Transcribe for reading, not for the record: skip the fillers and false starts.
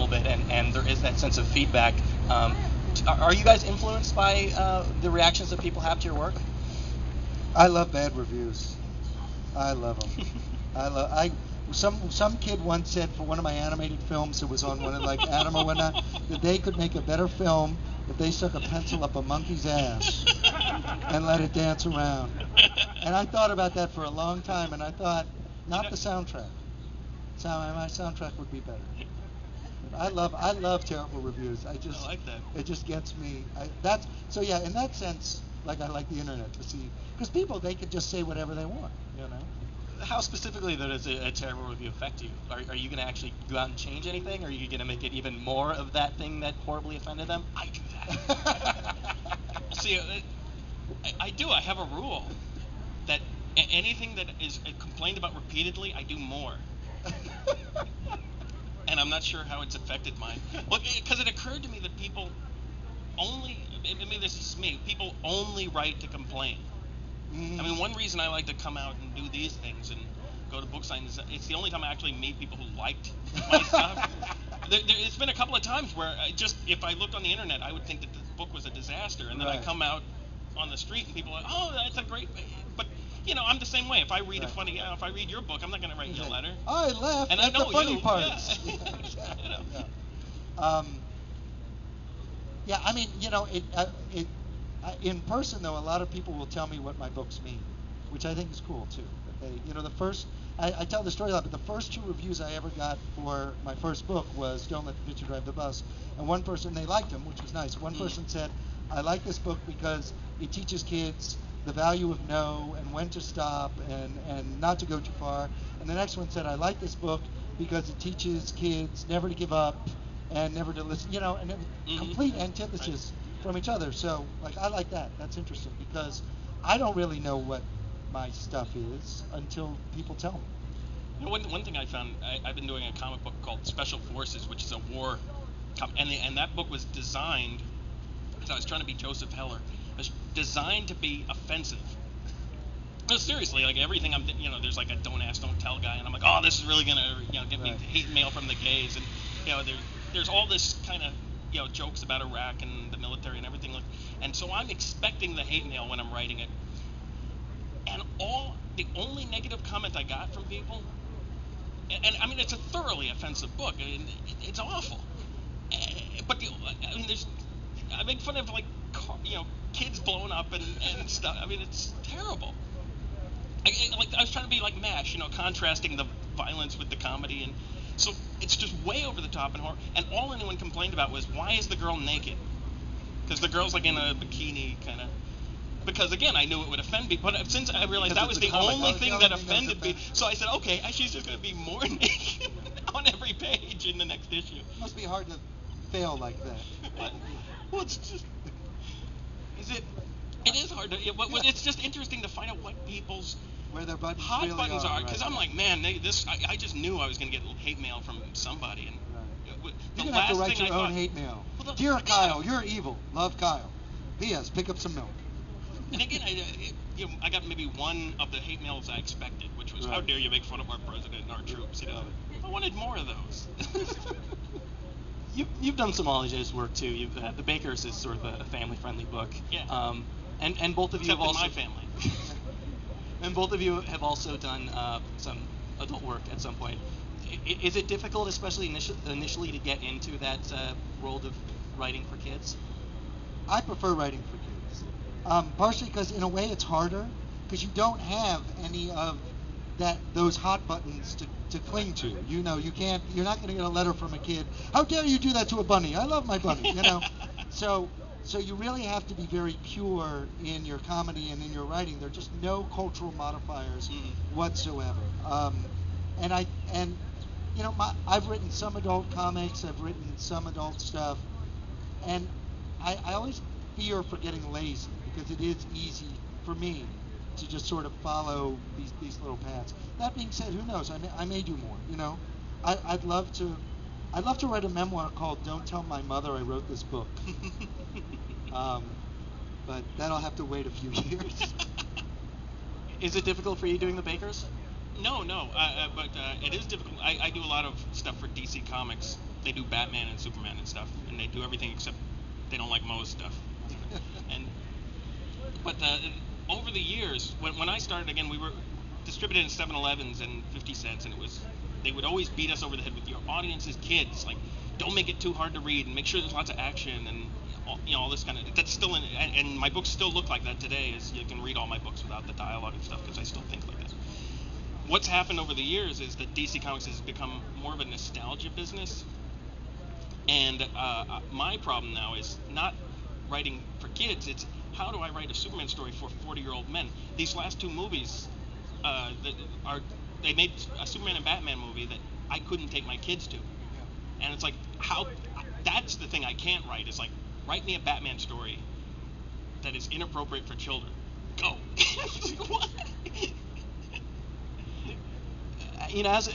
bit, and there is that sense of feedback. Are you guys influenced by the reactions that people have to your work? I love bad reviews. I love them. Some kid once said for one of my animated films, it was on one of like Adam or whatnot, that they could make a better film if they stuck a pencil up a monkey's ass and let it dance around. And I thought about that for a long time, and I thought, not the soundtrack. My soundtrack would be better. I love terrible reviews. I like that. It just gets me. In that sense, like I like the internet to see, because people, they could just say whatever they want, you know. How specifically though does a terrible review affect you? Are you going to actually go out and change anything? Or are you going to make it even more of that thing that horribly offended them? I do that. See, I do. I have a rule that anything that is complained about repeatedly, I do more. And I'm not sure how it's affected mine. Well, because it occurred to me that people only, this is me, people only write to complain. I mean, one reason I like to come out and do these things and go to book signings is it's the only time I actually meet people who liked my stuff. It's been a couple of times where if I looked on the internet, I would think that the book was a disaster, and then I come out on the street and people are like, oh, that's a great, but you know, I'm the same way. If I read if I read your book, I'm not going to write you a letter. I laughed and at I know the funny you. parts. Yeah. I mean, you know, in person though, a lot of people will tell me what my books mean, which I think is cool too. I tell the story a lot, but the first 2 reviews I ever got for my first book was Don't Let the Picture Drive the Bus, and one person, they liked them, which was nice. One person said, I like this book because it teaches kids the value of no and when to stop and not to go too far. And the next one said, I like this book because it teaches kids never to give up and never to listen, you know, and it was complete antithesis from each other. So, like, I like that. That's interesting because I don't really know what my stuff is until people tell me. You know, one thing I found, I've been doing a comic book called Special Forces, which is a war comic, and that book was designed, because I was trying to be Joseph Heller, it was designed to be offensive. No, seriously, like everything there's like a don't ask, don't tell guy, and I'm like, oh, this is really gonna, get me hate mail from the gays, and there's all this kind of, jokes about Iraq and the military and everything, and so I'm expecting the hate mail when I'm writing it, and the only negative comment I got from people, and I mean it's a thoroughly offensive book, it's awful, but I make fun of kids blowing up and stuff. I mean it's terrible. I was trying to be like MASH, contrasting the violence with the comedy, and so it's just way over the top and horror. And all anyone complained about was, why is the girl naked? Because the girl's like in a bikini kind of. Because again, I knew it would offend me, but since I realized that was the only thing that offended me, so I said, okay, she's just going to be more naked on every page in the next issue. It must be hard to fail like that. Well, it's just. It is hard to. It's just interesting to find out what people's where their buttons hot really buttons are, because right. I'm like, man, I just knew I was going to get hate mail from somebody, and you're going to have to write your own hate mail. Dear Kyle, you're evil. Love Kyle. P.S. Pick up some milk. And again, I got maybe one of the hate mails I expected, which was, how dare you make fun of our president and our troops? I wanted more of those. You've done some Ollie work too. The Bakers is sort of a family-friendly book. Yeah. And both of you have also. My family. And both of you have also done some adult work at some point. Is it difficult, especially initially, to get into that world of writing for kids? I prefer writing for kids, partially because in a way it's harder because you don't have any of those hot buttons to cling to. You can't. You're not going to get a letter from a kid. How dare you do that to a bunny? I love my bunny. So you really have to be very pure in your comedy and in your writing. There are just no cultural modifiers whatsoever. I've written some adult comics. I've written some adult stuff, and I always fear for getting lazy because it is easy for me to just sort of follow these little paths. That being said, who knows? I may do more. I'd love to write a memoir called "Don't Tell My Mother I Wrote This Book." But that'll have to wait a few years. Is it difficult for you doing the Bakers? No, but it is difficult. I do a lot of stuff for DC Comics, they do Batman and Superman and stuff, and they do everything except they don't like Mo's stuff. And but over the years, when I started again, we were distributed in 7-Elevens and 50 cents, and they would always beat us over the head with your audience is kids, like don't make it too hard to read and make sure there's lots of action and all this kind of, that's still in, and my books still look like that today, as you can read all my books without the dialogue and stuff because I still think like that. What's happened over the years is that DC Comics has become more of a nostalgia business, and my problem now is not writing for kids, it's how do I write a Superman story for 40-year-old men. These last two movies they made a Superman and Batman movie that I couldn't take my kids to, and it's like, how, that's the thing I can't write, is like, write me a Batman story that is inappropriate for children. Go. As